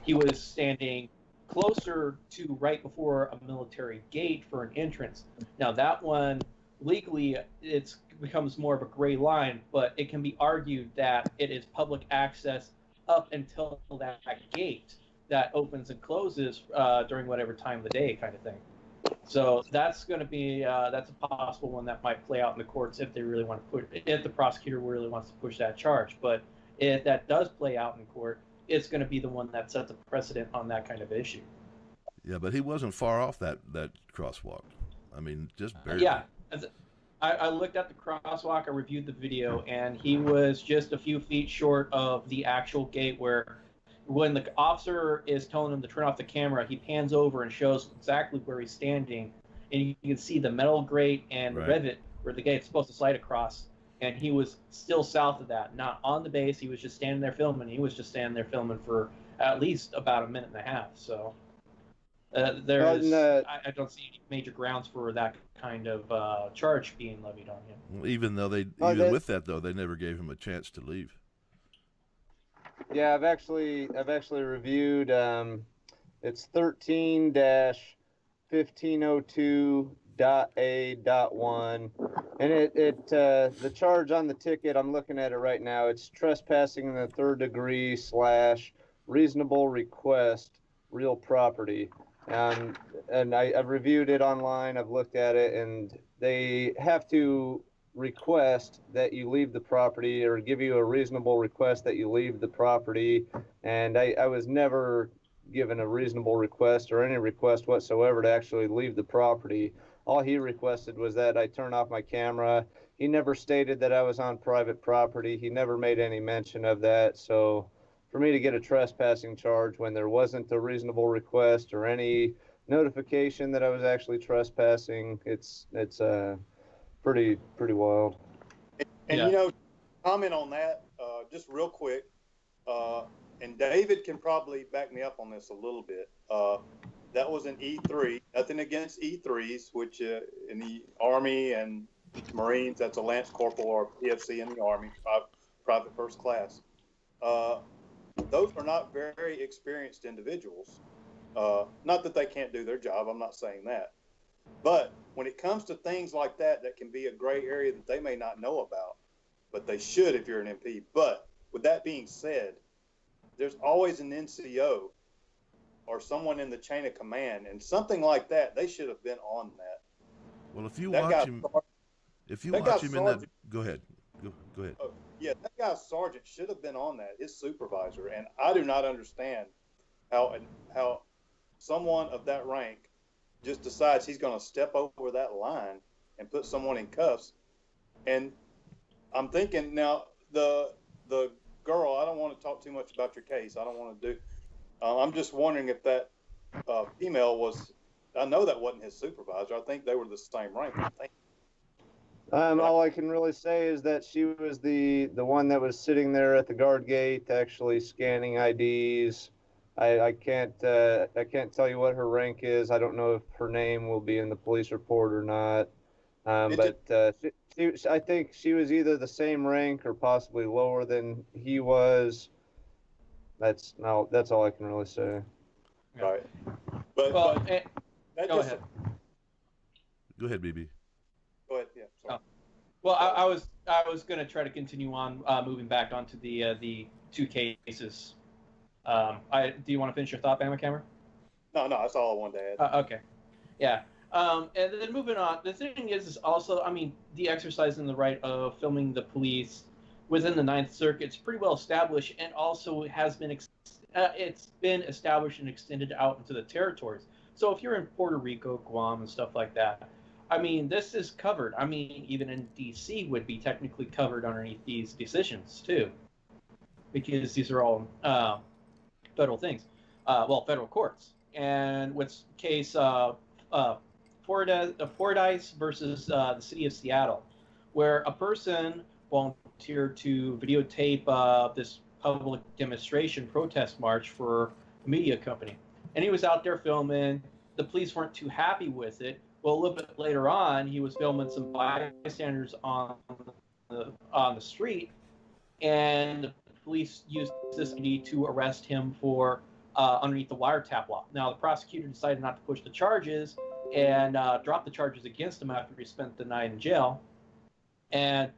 He was standing closer to right before a military gate for an entrance. Now, that one, legally, it becomes more of a gray line, but it can be argued that it is public access up until that gate that opens and closes during whatever time of the day, kind of thing. So that's going to be that's a possible one that might play out in the courts if they really want to put, if the prosecutor really wants to push that charge. But if that does play out in court, it's going to be the one that sets a precedent on that kind of issue. Yeah, but he wasn't far off that crosswalk. I mean, just barely. Yeah, I looked at the crosswalk. I reviewed the video, and he was just a few feet short of the actual gate where, when the officer is telling him to turn off the camera, he pans over and shows exactly where he's standing, and you can see the metal grate and Right. rivet where the gate's supposed to slide across, and he was still south of that, not on the base. He was just standing there filming. He was just standing there filming for at least about a minute and a half. So I don't see any major grounds for that kind of charge being levied on him. Well, even with that though, they never gave him a chance to leave. Yeah, I've actually reviewed. It's 13-1502.A.1, and the charge on the ticket, I'm looking at it right now. It's trespassing in the third degree / reasonable request real property. And I've reviewed it online. I've looked at it, and they have to request that you leave the property, or give you a reasonable request that you leave the property. And I was never given a reasonable request or any request whatsoever to actually leave the property. All he requested was that I turn off my camera. He never stated that I was on private property. He never made any mention of that. So for me to get a trespassing charge when there wasn't a reasonable request or any notification that I was actually trespassing, it's pretty wild. And Yeah. you know, comment on that just real quick, and David can probably back me up on this a little bit. That was an E3. Nothing against E3s, which in the Army and Marines, that's a Lance Corporal or PFC in the Army, private first class. Those are not very experienced individuals. Not that they can't do their job. I'm not saying that. But when it comes to things like that, that can be a gray area that they may not know about, but they should if you're an MP. But with that being said, there's always an NCO or someone in the chain of command, and something like that, they should have been on that. Well, if you That watch guy- him, that guy in that, Sergeant- go ahead. Go ahead. Yeah, that guy sergeant should have been on that, his supervisor, and I do not understand how someone of that rank just decides he's going to step over that line and put someone in cuffs. And I'm thinking now, the girl, I don't want to talk too much about your case. I don't want to do. I'm just wondering if that female was. I know that wasn't his supervisor. I think they were the same rank. I think. All I can really say is that she was the one that was sitting there at the guard gate, actually scanning IDs. I can't tell you what her rank is. I don't know if her name will be in the police report or not. But I think she was either the same rank or possibly lower than he was. That's all I can really say. Right. But that go just, ahead. Go ahead, BB. Go ahead. Yeah. Sorry. Well, I was going to try to continue on, moving back onto the two cases. Do you want to finish your thought, Bama Camera? No, that's all I wanted to add. Okay. Yeah. And then moving on, the thing is also, I mean, the exercise in the right of filming the police within the Ninth Circuit is pretty well established, and also has been it's been established and extended out into the territories. So if you're in Puerto Rico, Guam, and stuff like that, I mean, this is covered. I mean, even in D.C. would be technically covered underneath these decisions too, because these are all federal things, federal courts. And with case Fordyce versus the city of Seattle, where a person volunteered to videotape this public demonstration protest march for a media company. And he was out there filming. The police weren't too happy with it. Well, a little bit later on, he was filming some bystanders on the street, and the police used this to arrest him for underneath the wiretap law. Now, the prosecutor decided not to push the charges and dropped the charges against him after he spent the night in jail. And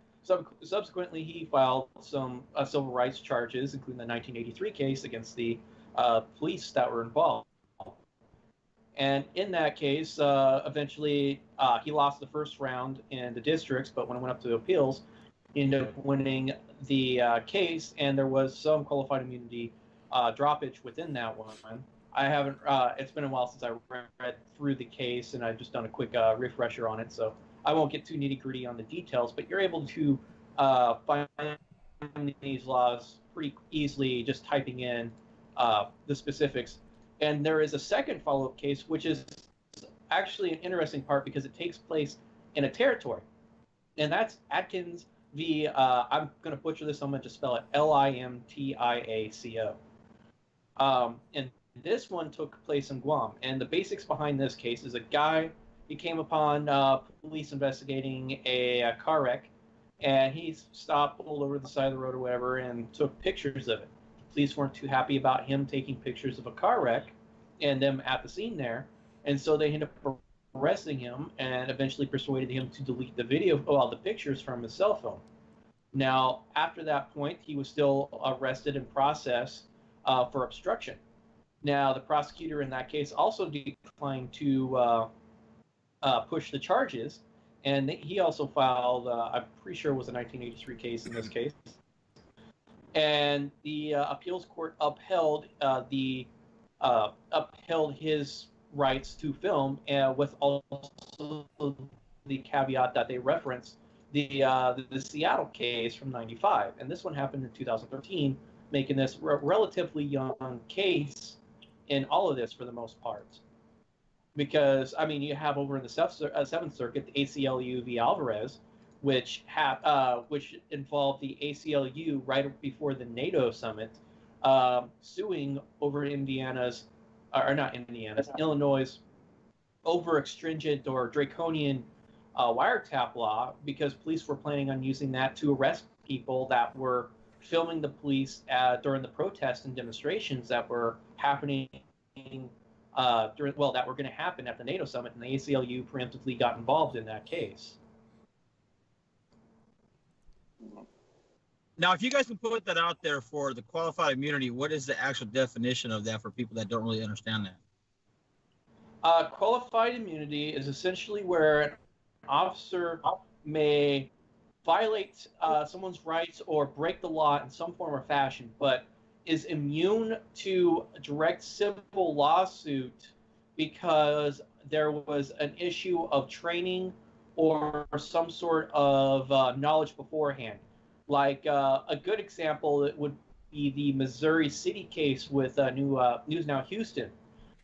subsequently, he filed some civil rights charges, including the 1983 case against the police that were involved. And in that case, eventually, he lost the first round in the districts, but when it went up to appeals, he ended up winning the case, and there was some qualified immunity droppage within that one. I haven't, it's been a while since I read through the case, and I've just done a quick refresher on it, so I won't get too nitty-gritty on the details, but you're able to find these laws pretty easily just typing in the specifics. And there is a second follow-up case, which is actually an interesting part because it takes place in a territory. And that's Atkins v. I'm going to butcher this, so I'm going to just spell it Limtiaco. And this one took place in Guam. And the basics behind this case is a guy, he came upon police investigating a car wreck, and he stopped, pulled over the side of the road or whatever, and took pictures of it. Police weren't too happy about him taking pictures of a car wreck and them at the scene there, and so they ended up arresting him and eventually persuaded him to delete the the pictures from his cell phone. Now, after that point, he was still arrested and processed for obstruction. Now, the prosecutor in that case also declined to push the charges, and he also filed, I'm pretty sure it was a 1983 case in this case. And the appeals court upheld his rights to film, with also the caveat that they referenced the Seattle case from '95, and this one happened in 2013, making this a relatively young case in all of this for the most part. Because I mean, you have over in the Seventh Circuit the ACLU v. Alvarez, which involved the ACLU right before the NATO summit, suing over Illinois' over stringent or draconian wiretap law, because police were planning on using that to arrest people that were filming the police during the protests and demonstrations that were happening that were going to happen at the NATO summit, and the ACLU preemptively got involved in that case. Now, if you guys can put that out there for the qualified immunity, what is the actual definition of that for people that don't really understand that? Qualified immunity is essentially where an officer may violate someone's rights or break the law in some form or fashion, but is immune to a direct civil lawsuit because there was an issue of training or some sort of knowledge beforehand. Like a good example would be the Missouri City case with News Now Houston,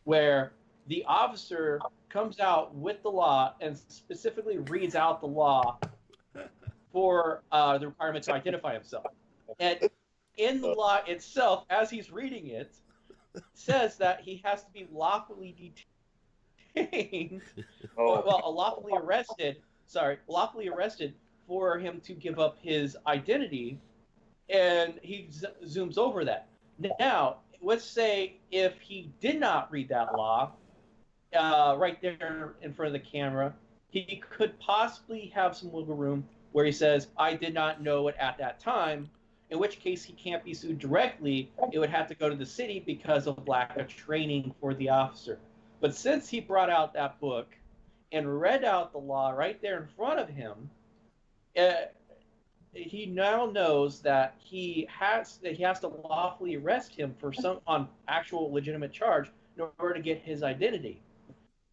where the officer comes out with the law and specifically reads out the law for the requirement to identify himself. And in the law itself, as he's reading it, says that he has to be lawfully detained, lawfully arrested for him to give up his identity, and he zooms over that. Now, let's say if he did not read that law right there in front of the camera, he could possibly have some wiggle room where he says, I did not know it at that time, in which case he can't be sued directly. It would have to go to the city because of lack of training for the officer. But since he brought out that book and read out the law right there in front of him, he now knows that he has to lawfully arrest him for some on actual legitimate charge in order to get his identity.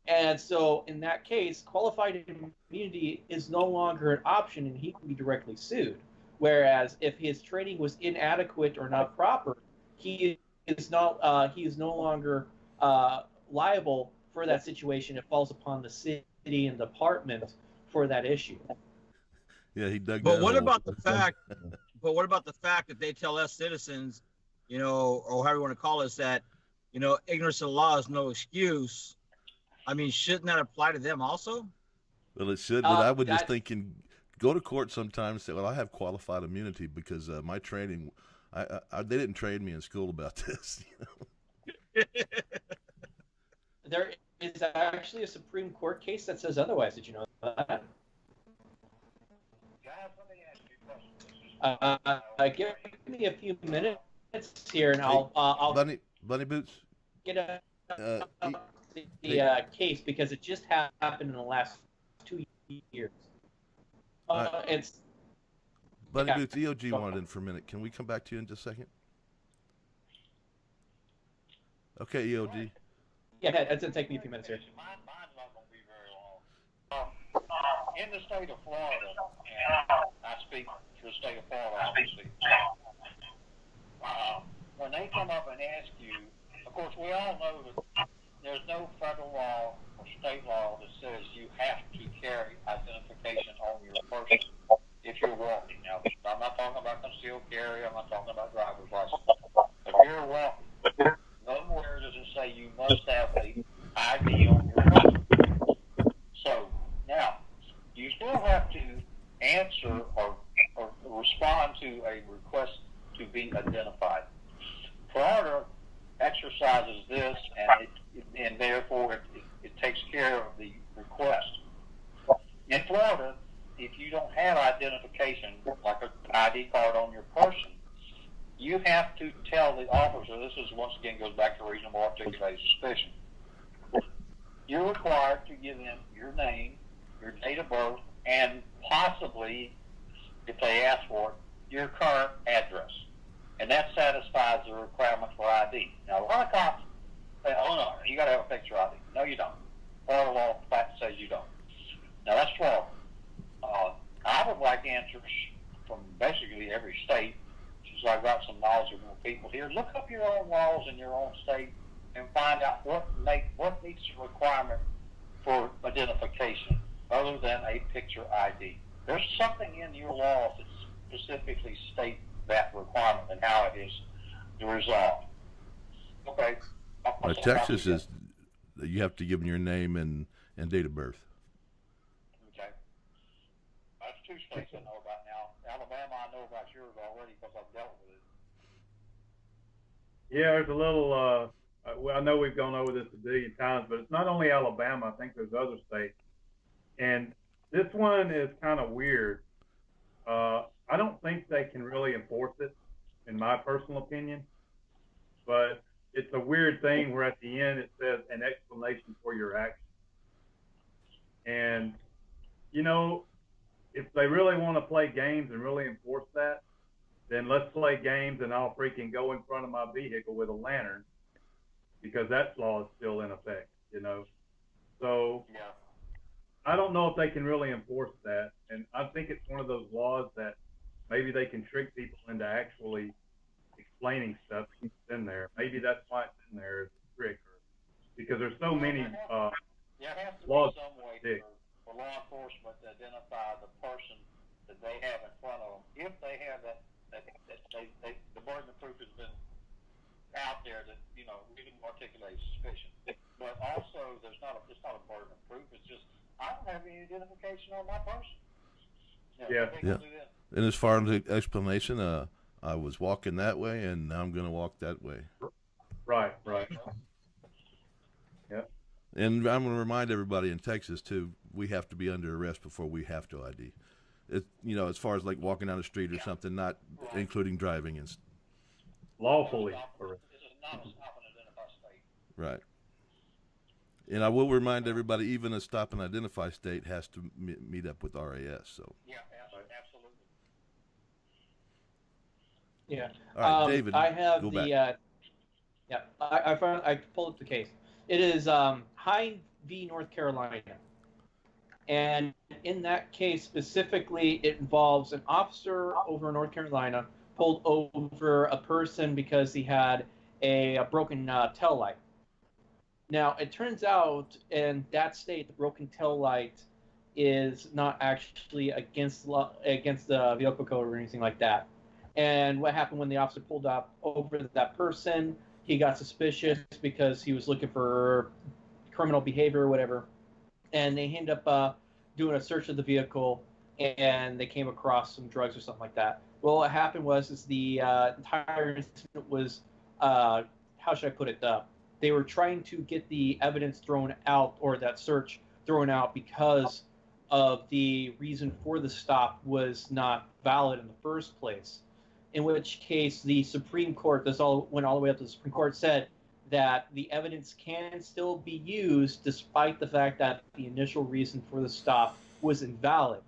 And so in that case, qualified immunity is no longer an option, and he can be directly sued. Whereas if his training was inadequate or not proper, he is no longer liable for that situation. It falls upon the city and department for that issue. Yeah, he dug. But what about the fact? But what about the fact that they tell us citizens, or however you want to call us, that ignorance of the law is no excuse, I mean, shouldn't that apply to them also? Well, it should, but I would just That thinking go to court sometimes and say, well, I have qualified immunity because my training, they didn't train me in school about this. there is actually a Supreme Court case that says otherwise. Did you know that? Guys, let me ask you a question. Give me a few minutes here, and Hey, I'll Bunny Boots. get Uh, the case because it just happened in the last 2 years. It's Bunny yeah. Boots, EOG wanted in for a minute. Can we come back to you in just a second? Okay, EOG. Yeah, that's gonna take me a few minutes here. Mine's not going to be very long. In the state of Florida, and I speak for the state of Florida, obviously, when they come up and ask you, of course, we all know that there's no federal law or state law that says you have to carry identification on your person if you're walking. Now, I'm not talking about concealed carry. I'm not talking about driver's license. If you're walking, nowhere does it say you must have the ID on your person. So, now, you still have to answer or respond to a request to be identified. Florida exercises this, and therefore it takes care of the request. In Florida, if you don't have identification, like an ID card on your person, you have to tell the officer, this is once again goes back to reasonable articulated suspicion. You're required to give them your name, your date of birth, and possibly, if they ask for it, your current address. And that satisfies the requirement for ID. Now, a lot of cops say, oh no, you got to have a picture ID. No, you don't. Florida law fact says you don't. Now, that's Florida. I would like answers from basically every state, since I've got some knowledgeable people here. Look up your own laws in your own state and find out what meets the requirement for identification other than a picture ID. There's something in your laws that specifically state that requirement and how it is resolved. Okay. Texas is you have to give them your name and date of birth. Okay. That's two states I know about now. Alabama, I know about yours already because I've dealt with it. Yeah, there's a little, well, I know we've gone over this a billion times, but it's not only Alabama. I think there's other states. And this one is kind of weird. I don't think they can really enforce it, in my personal opinion. But it's a weird thing where at the end it says an explanation for your action. And, you know, if they really want to play games and really enforce that, then let's play games and I'll freaking go in front of my vehicle with a lantern because that law is still in effect, you know. So Yeah. I don't know if they can really enforce that. And I think it's one of those laws that maybe they can trick people into actually explaining stuff in there. Maybe that's why it's in there as a trick, because there's so many There has to laws. be some way for law enforcement to identify the person that they have in front of them. If they have that the burden of proof has been out there that, you know, we can articulate suspicion. But also, it's not a burden of proof. It's just, I don't have any identification on my person. You know, Yeah. And as far as the explanation, I was walking that way, and now I'm going to walk that way. Right. Yeah. And I'm going to remind everybody in Texas too, we have to be under arrest before we have to ID. It, you know, as far as like walking down the street or something, not including driving and Lawfully. This is not a stop and identify state. right. And I will remind everybody, even a stop and identify state has to meet up with RAS. So Yeah, absolutely. Yeah. all right, David, I have go the back. I pulled up the case. It is Hine v. North Carolina. And in that case specifically, it involves an officer over in North Carolina pulled over a person because he had a broken tail light. Now, it turns out in that state, the broken tail light is not actually against the vehicle code or anything like that. And what happened when the officer pulled up over that person, he got suspicious because he was looking for criminal behavior or whatever, and they end up doing a search of the vehicle, and they came across some drugs or something like that. Well, what happened was the entire incident was, how should I put it? They were trying to get the evidence thrown out, or that search thrown out, because of the reason for the stop was not valid in the first place. In which case, the Supreme Court, this all went all the way up to the Supreme Court, said that the evidence can still be used despite the fact that the initial reason for the stop was invalid.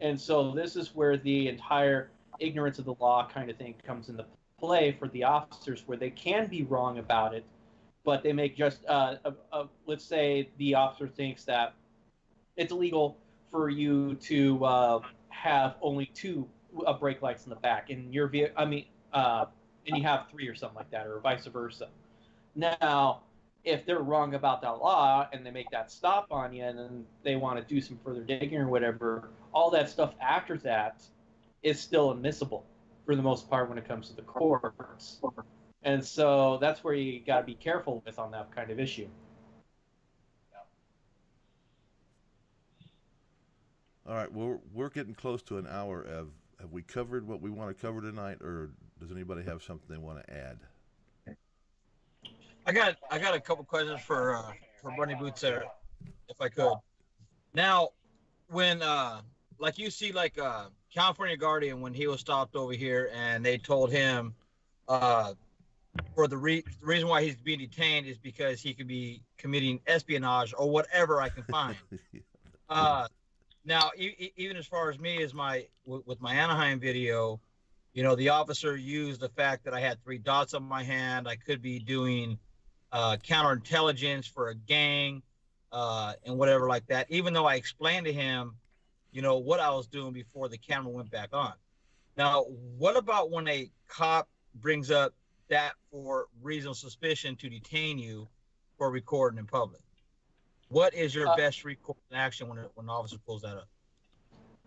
And so this is where the entire ignorance of the law kind of thing comes into play for the officers, where they can be wrong about it, but they make just, let's say the officer thinks that it's illegal for you to have only two brake lights in the back, and your vehicle, and you have three or something like that, or vice versa. Now, if they're wrong about that law and they make that stop on you, and then they want to do some further digging or whatever, all that stuff after that is still admissible for the most part when it comes to the courts. And so that's where you got to be careful with on that kind of issue. All right, well, we're getting close to an hour. Have we covered what we want to cover tonight, or does anybody have something they want to add? I got a couple questions for Bernie Boots there, if I could. Now, when like you see, like California Guardian, when he was stopped over here, and they told him for the reason why he's being detained is because he could be committing espionage or whatever I can find. Now, even as far as me, with my Anaheim video, you know, the officer used the fact that I had 3 dots on my hand. I could be doing counterintelligence for a gang and whatever like that, even though I explained to him, you know, what I was doing before the camera went back on. Now, what about when a cop brings up that for reasonable suspicion to detain you for recording in public? What is your best recourse in action when an officer pulls that up?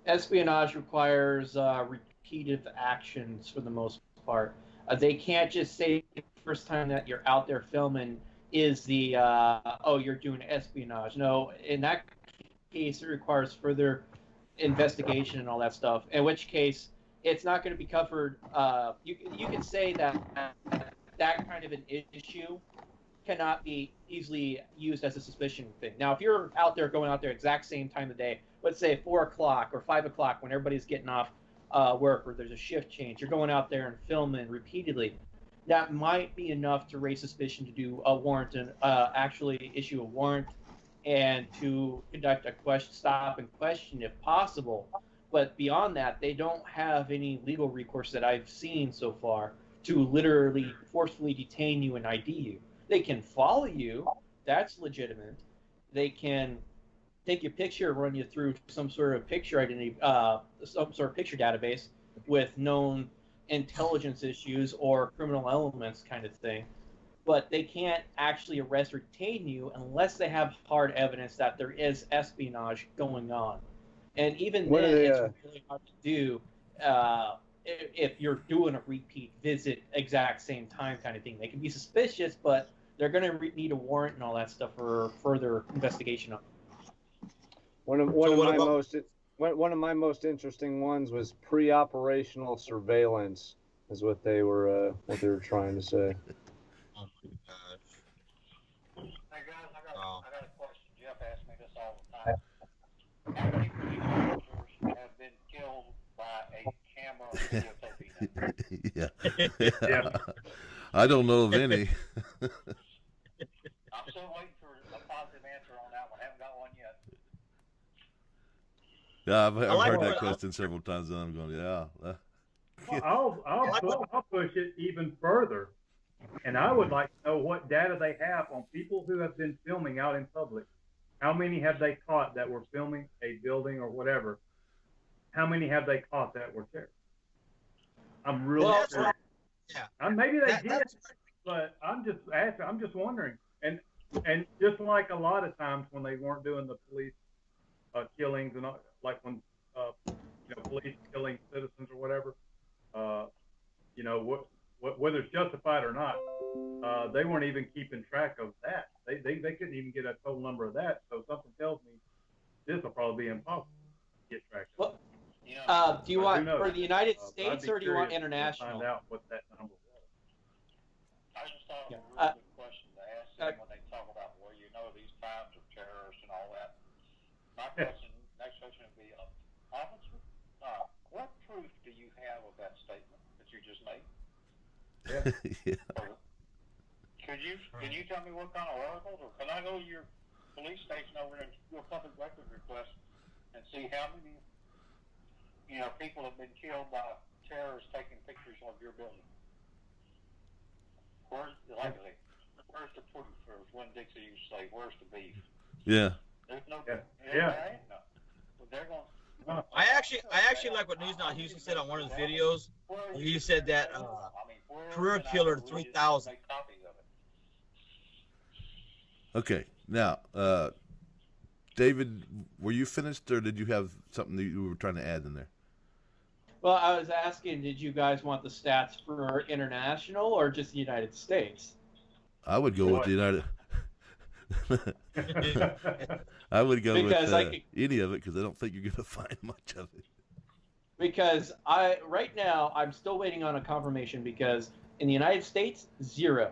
Espionage requires repeated actions for the most part. They can't just say the first time that you're out there filming is the, oh, you're doing espionage. No, in that case, it requires further investigation and all that stuff, in which case it's not going to be covered. You can say that kind of an issue cannot be easily used as a suspicion thing. Now, if you're out there going out there exact same time of day, let's say 4 o'clock or 5 o'clock when everybody's getting off work, or there's a shift change, you're going out there and filming repeatedly, that might be enough to raise suspicion to do a warrant and actually issue a warrant and to conduct a stop and question if possible. But beyond that, they don't have any legal recourse that I've seen so far to literally forcefully detain you and ID you. They can follow you. That's legitimate. They can take your picture and run you through some sort of picture identity, some sort of picture database with known intelligence issues or criminal elements kind of thing. But they can't actually arrest or detain you unless they have hard evidence that there is espionage going on. And even then, it's really hard to do if you're doing a repeat visit, exact same time kind of thing. They can be suspicious, but they're going to need a warrant and all that stuff for further investigation. One of my most interesting ones was pre-operational surveillance, is what they were trying to say. Oh my gosh. Hey guys, I got a question. Jeff asks me this all the time. How many police officers have been killed by a camera videotaping? Yeah. I don't know of any. I'm still waiting for a positive answer on that one. I haven't got one yet. Yeah, I've heard that question several times, and I'm going, yeah. Well, I'll push it even further, and I would like to know what data they have on people who have been filming out in public. How many have they caught that were filming a building or whatever? How many have they caught that were terrorists? I'm really curious. Yeah. Maybe they did, but I'm just asking. I'm just wondering. And just like a lot of times when they weren't doing the police killings and like when police killing citizens or whatever, whether it's justified or not, they weren't even keeping track of that. They couldn't even get a total number of that. So something tells me this will probably be impossible to get track of. Well, do you want for the United States or do you want To international? find out what that number was. I just thought it was a really good question to ask them when they talk about, well, you know, these times of terrorists and all that. My question, next question would be, officer, what proof do you have of that statement that you just made? Yeah. Can you tell me what kind of articles, or can I go to your police station over there and do a public record request and see how many, people have been killed by terrorists taking pictures of your building? Where's the proof? Or as Win Dixie used to say, where's the beef? Yeah. There's no. Yeah. There ain't no. But they're going. I actually like what News Not Houston said on one of his videos. He said that career killer 3,000. Okay. Now, David, were you finished, or did you have something that you were trying to add in there? Well, I was asking, did you guys want the stats for international or just the United States? I would go with the United. I would go with any of it because I don't think you're going to find much of it. Because right now I'm still waiting on a confirmation because in the United States, 0.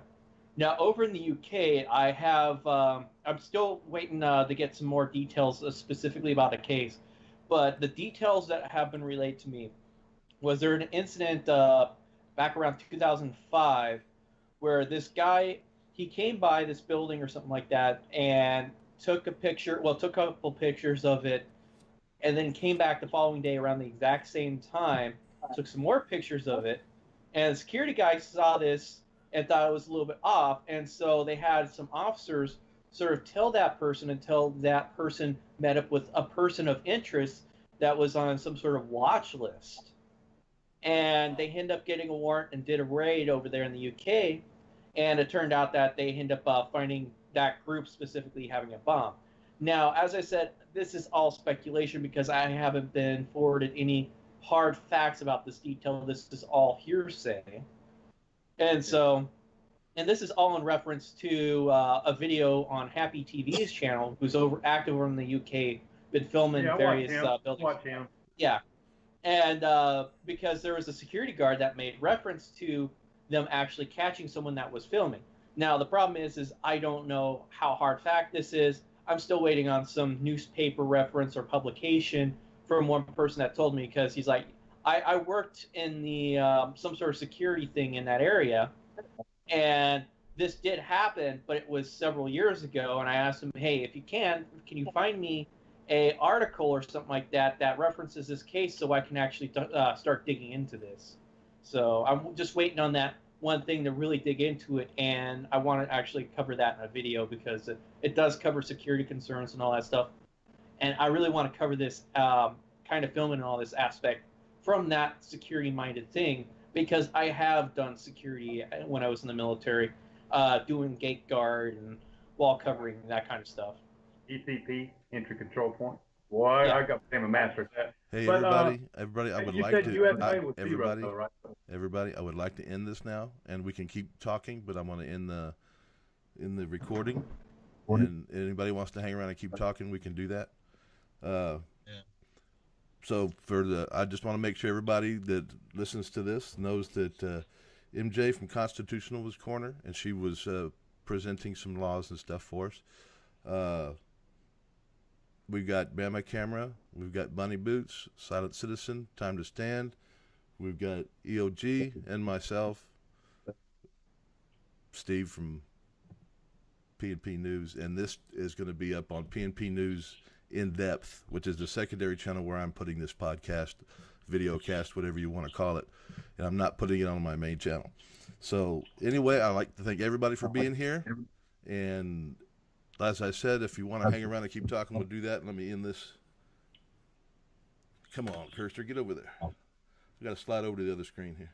Now over in the UK, I have I'm still waiting to get some more details specifically about the case. But the details that have been relayed to me was there an incident back around 2005 where this guy, he came by this building or something like that and took a couple pictures of it, and then came back the following day around the exact same time, took some more pictures of it, and the security guy saw this and thought it was a little bit off, and so they had some officers sort of tell that person until that person met up with a person of interest that was on some sort of watch list. And they ended up getting a warrant and did a raid over there in the UK, and it turned out that they ended up finding that group specifically having a bomb. Now, as I said, this is all speculation because I haven't been forwarded any hard facts about this detail. This is all hearsay. And so, and this is all in reference to a video on Happy TV's channel, who's active over in the UK, been filming various buildings. Watch him. Yeah. And because there was a security guard that made reference to them actually catching someone that was filming. Now, the problem is I don't know how hard fact this is. I'm still waiting on some newspaper reference or publication from one person that told me, because he's like, I worked in the some sort of security thing in that area, and this did happen, but it was several years ago. And I asked him, hey, if you can you find me a article or something like that that references this case so I can actually start digging into this. So I'm just waiting on that one thing to really dig into it, and I want to actually cover that in a video because it does cover security concerns and all that stuff. And I really want to cover this kind of filming and all this aspect from that security-minded thing, because I have done security when I was in the military, doing gate guard and wall covering, that kind of stuff. ECP, entry control point. Boy, yeah. I became a master at that. Hey, but, everybody, I would you like said to. USA was zero, though, right? Everybody, I would like to end this now, and we can keep talking, but I want to end the recording. And anybody wants to hang around and keep talking, we can do that. So I just want to make sure everybody that listens to this knows that MJ from Constitutional was corner, and she was presenting some laws and stuff for us. We've got Bama Camera, we've got Bunny Boots, Silent Citizen, Time to Stand, we've got EOG, and myself, Steve from PNP News, and this is going to be up on PNP News In Depth, which is the secondary channel where I'm putting this podcast, video cast, whatever you want to call it, and I'm not putting it on my main channel. So anyway, I'd like to thank everybody for being here, and as I said, if you want to hang around and keep talking, we'll do that. Let me end this. Come on, Kirster, get over there. We got to slide over to the other screen here.